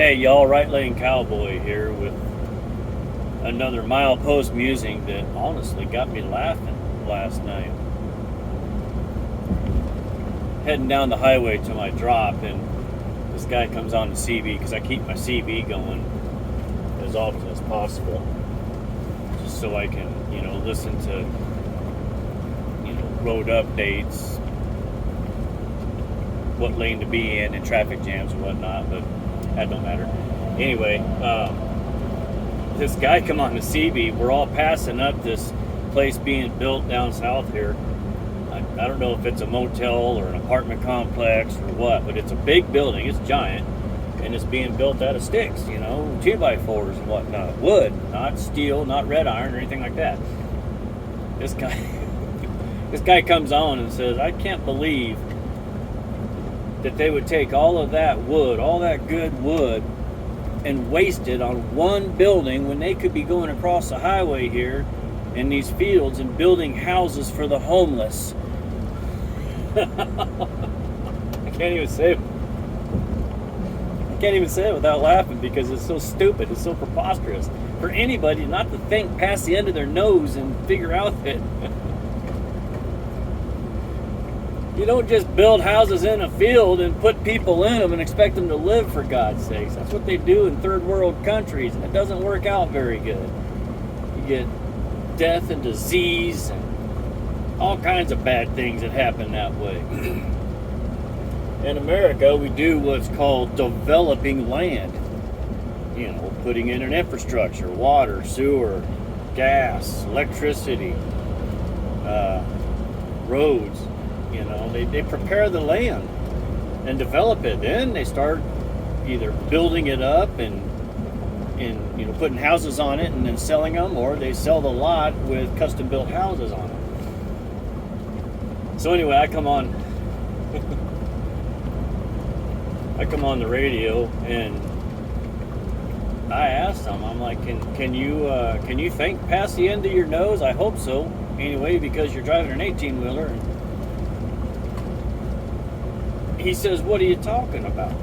Hey y'all, Right Lane Cowboy here with another milepost musing that honestly got me laughing last night. Heading down the highway to my drop, and this guy comes on the CB because I keep my CB going as often as possible, just so I can, listen to, road updates, what lane to be in, and traffic jams and whatnot. But that don't matter. Anyway, this guy come on the CB. We're all passing up this place being built down south here. I don't know if it's a motel or an apartment complex or what, but it's a big building. It's giant, and it's being built out of sticks, 2x4s and whatnot. Wood, not steel, not red iron or anything like that. This guy comes on and says, I can't believe that they would take all of that wood, all that good wood, and waste it on one building when they could be going across the highway here in these fields and building houses for the homeless. I can't even say it without laughing because it's so stupid, it's so preposterous for anybody not to think past the end of their nose and figure out that you don't just build houses in a field and put people in them and expect them to live, for God's sakes. That's what they do in third world countries, and it doesn't work out very good. You get death and disease and all kinds of bad things that happen that way. In America, we do what's called developing land. Putting in an infrastructure, water, sewer, gas, electricity, roads. They prepare the land and develop it. Then they start either building it up and putting houses on it and then selling them, or they sell the lot with custom built houses on it. So anyway, I come on the radio and I asked them, I'm like, can you think past the end of your nose? I hope so. Anyway, because you're driving an 18-wheeler. And he says, what are you talking about?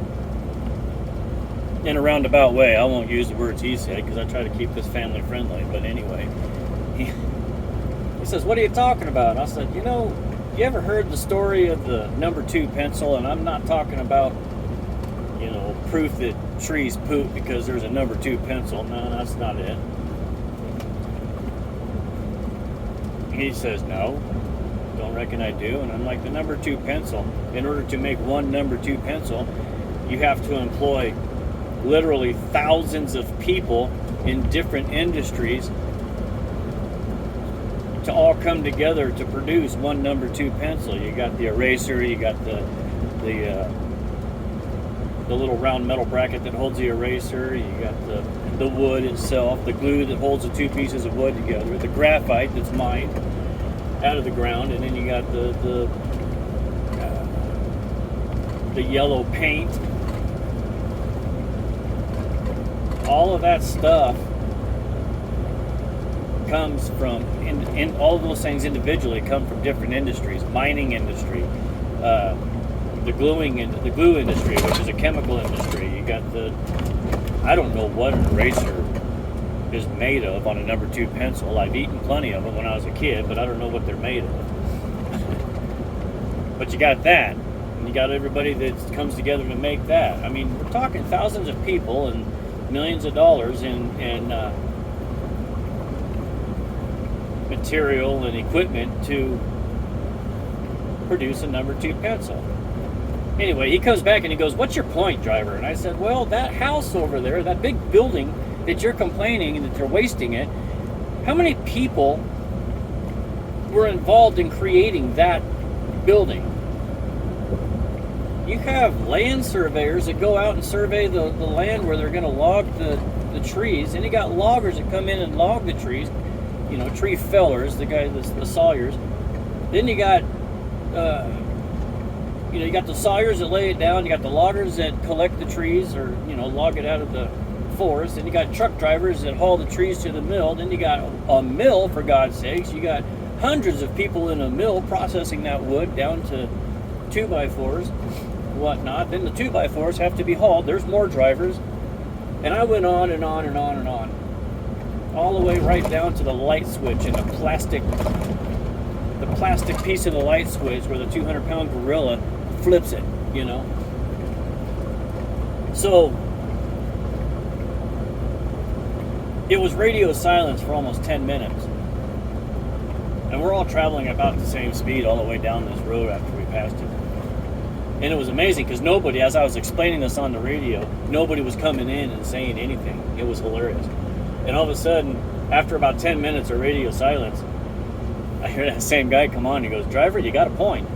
In a roundabout way. I won't use the words he said because I try to keep this family friendly. But anyway, he says, what are you talking about? And I said, you ever heard the story of the number 2 pencil? And I'm not talking about, proof that trees poop because there's a number 2 pencil. No, that's not it. He says, no, don't reckon I do. And I'm like, the number 2 pencil, in order to make one number 2 pencil, you have to employ literally thousands of people in different industries to all come together to produce one number 2 pencil. You got the eraser, you got the little round metal bracket that holds the eraser, you got the wood itself, the glue that holds the 2 pieces of wood together, the graphite that's mined out of the ground, and then you got the yellow paint. All of that stuff comes from, in all of those things individually come from different industries. Mining industry, the glue industry, which is a chemical industry. You got I don't know what an eraser is made of on a number 2 pencil. I've eaten plenty of them when I was a kid, but I don't know what they're made of. But you got that, and you got everybody that comes together to make that. I mean, we're talking thousands of people and millions of dollars in material and equipment to produce a number 2 pencil. Anyway, he comes back and he goes, what's your point, driver? And I said, well, that house over there, that big building that you're complaining that they're wasting it, how many people were involved in creating that building? You have land surveyors that go out and survey the land where they're going to log the trees, and you got loggers that come in and log the trees, tree fellers, the sawyers. Then you got you got the sawyers that lay it down, you got the loggers that collect the trees or log it out of the forest, and you got truck drivers that haul the trees to the mill. Then you got a mill, for God's sakes. You got hundreds of people in a mill processing that wood down to 2x4s, whatnot. Then the 2x4s have to be hauled. There's more drivers. And I went on and on and on and on, all the way right down to the light switch and the plastic piece of the light switch where the 200-pound gorilla flips it, you know. So it was radio silence for almost 10 minutes. And we're all traveling about the same speed all the way down this road after we passed it. And it was amazing because nobody, as I was explaining this on the radio, nobody was coming in and saying anything. It was hilarious. And all of a sudden, after about 10 minutes of radio silence, I hear that same guy come on. He goes, "Driver, you got a point.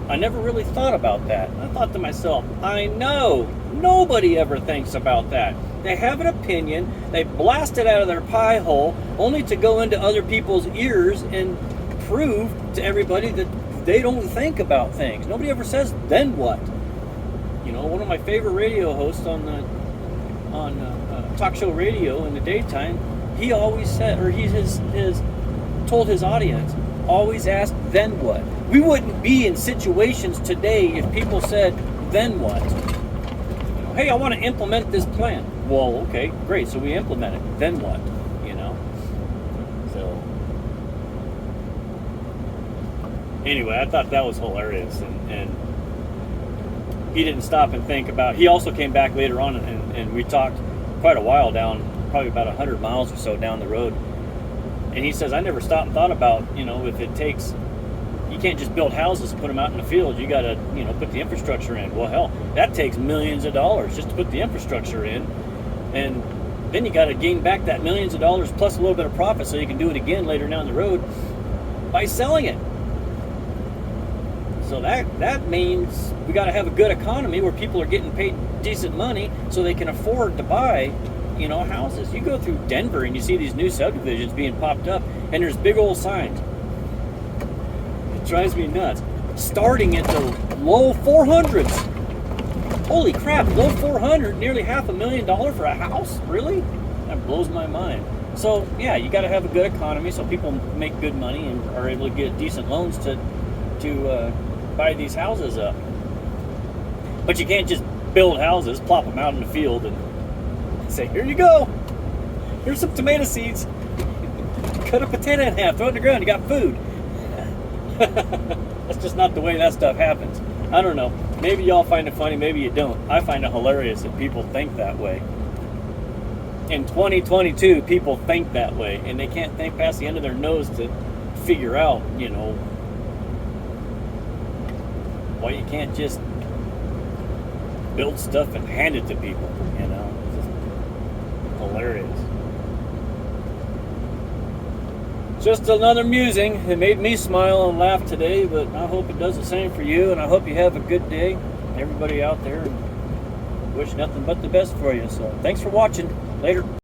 I never really thought about that." And I thought to myself, I know. Nobody ever thinks about that. They have an opinion. They blast it out of their pie hole only to go into other people's ears and prove to everybody that they don't think about things. Nobody ever says, "Then what?" You know, one of my favorite radio hosts on talk show radio in the daytime, he always said, or he has told his audience, always ask, "Then what?" We wouldn't be in situations today if people said, "Then what?" "Hey, I want to implement this plan." Well, okay, great. So we implement it. Then what? You know. So anyway, I thought that was hilarious, and he didn't stop and think about. He also came back later on, and we talked quite a while down, probably about 100 miles or so down the road. And he says, "I never stopped and thought about, you know, if it takes." You can't just build houses and put them out in the field. You got to, you know, put the infrastructure in. Well, hell, that takes millions of dollars just to put the infrastructure in. And then you got to gain back that millions of dollars plus a little bit of profit so you can do it again later down the road by selling it. So that means we got to have a good economy where people are getting paid decent money so they can afford to buy, you know, houses. You go through Denver and you see these new subdivisions being popped up, and there's big old signs. Drives me nuts. Starting at the low 400s. Holy crap, low 400, nearly $500,000 for a house? Really? That blows my mind. So yeah, you got to have a good economy so people make good money and are able to get decent loans to buy these houses up. But you can't just build houses, plop them out in the field, and say, "Here you go. Here's some tomato seeds. Cut a potato in half, throw it in the ground. You got food." That's just not the way that stuff happens. I don't know. Maybe y'all find it funny, maybe you don't. I find it hilarious that people think that way. In 2022, people think that way, and they can't think past the end of their nose to figure out, you know, why you can't just build stuff and hand it to people, you know. It's just hilarious. Just another musing. It made me smile and laugh today, but I hope it does the same for you, and I hope you have a good day, everybody out there. Wish nothing but the best for you. So thanks for watching. Later.